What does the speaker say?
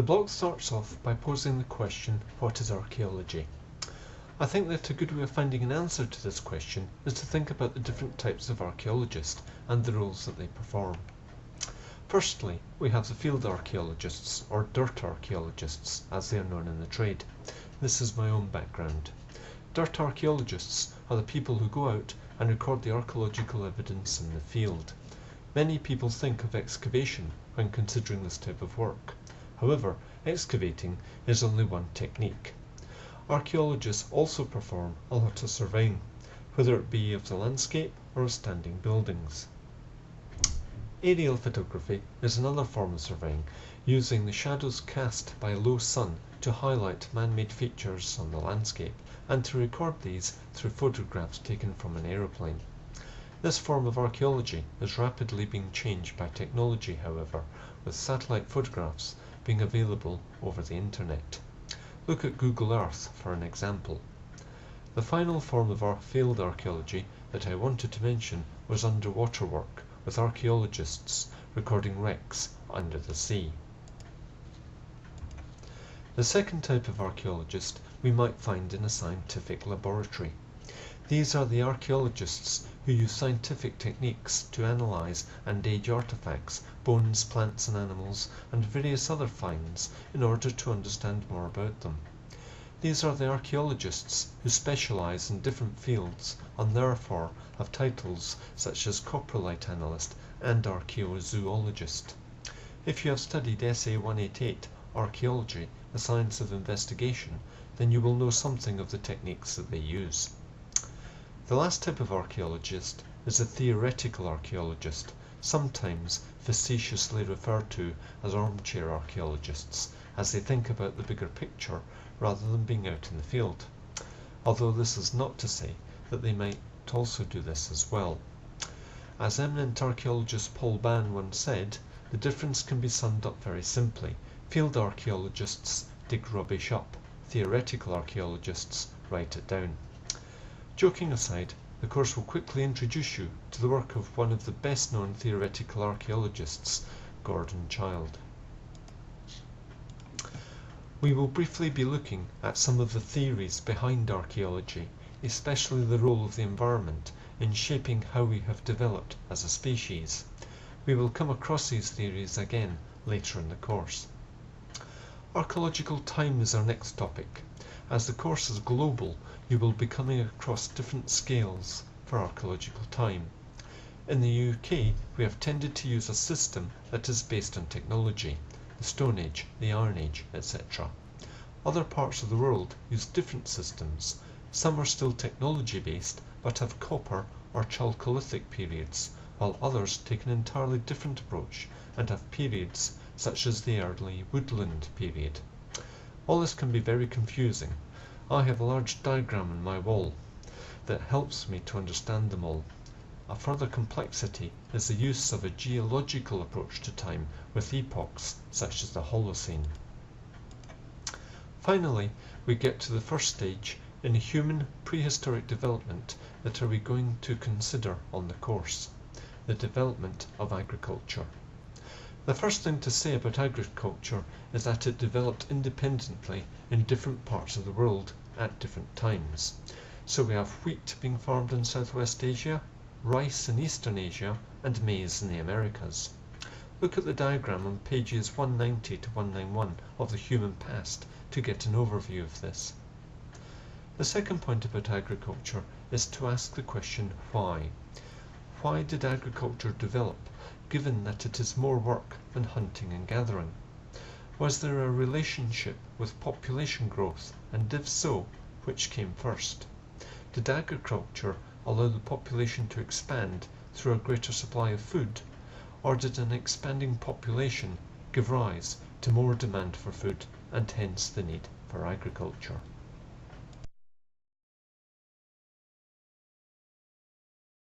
The blog starts off by posing the question, what is archaeology? I think that a good way of finding an answer to this question is to think about the different types of archaeologists and the roles that they perform. Firstly, we have the field archaeologists, or dirt archaeologists, as they are known in the trade. This is my own background. Dirt archaeologists are the people who go out and record the archaeological evidence in the field. Many people think of excavation when considering this type of work. However, excavating is only one technique. Archaeologists also perform a lot of surveying, whether it be of the landscape or of standing buildings. Aerial photography is another form of surveying, using the shadows cast by a low sun to highlight man-made features on the landscape and to record these through photographs taken from an aeroplane. This form of archaeology is rapidly being changed by technology, however, with satellite photographs being available over the internet. Look at Google Earth for an example. The final form of our field archaeology that I wanted to mention was underwater work, with archaeologists recording wrecks under the sea. The second type of archaeologist we might find in a scientific laboratory. These are the archaeologists who use scientific techniques to analyze and age artifacts, bones, plants and animals, and various other finds in order to understand more about them. These are the archaeologists who specialize in different fields and therefore have titles such as coprolite analyst and archaeozoologist. If you have studied SA-188, Archaeology, the Science of Investigation, then you will know something of the techniques that they use. The last type of archaeologist is a theoretical archaeologist, sometimes facetiously referred to as armchair archaeologists, as they think about the bigger picture rather than being out in the field. Although this is not to say that they might also do this as well. As eminent archaeologist Paul Ban once said, the difference can be summed up very simply. Field archaeologists dig rubbish up, theoretical archaeologists write it down. Joking aside, the course will quickly introduce you to the work of one of the best known theoretical archaeologists, Gordon Childe. We will briefly be looking at some of the theories behind archaeology, especially the role of the environment in shaping how we have developed as a species. We will come across these theories again later in the course. Archaeological time is our next topic. As the course is global, you will be coming across different scales for archaeological time. In the UK, we have tended to use a system that is based on technology, the Stone Age, the Iron Age, etc. Other parts of the world use different systems. Some are still technology based but have copper or Chalcolithic periods, while others take an entirely different approach and have periods such as the early woodland period. All this can be very confusing. I have a large diagram on my wall that helps me to understand them all. A further complexity is the use of a geological approach to time with epochs such as the Holocene. Finally, we get to the first stage in human prehistoric development that we are going to consider on the course, the development of agriculture. The first thing to say about agriculture is that it developed independently in different parts of the world at different times. So we have wheat being farmed in Southwest Asia, rice in Eastern Asia, and maize in the Americas. Look at the diagram on pages 190 to 191 of the Human Past to get an overview of this. The second point about agriculture is to ask the question why. Why did agriculture develop, given that it is more work than hunting and gathering? Was there a relationship with population growth, and if so, which came first? Did agriculture allow the population to expand through a greater supply of food, or did an expanding population give rise to more demand for food and hence the need for agriculture?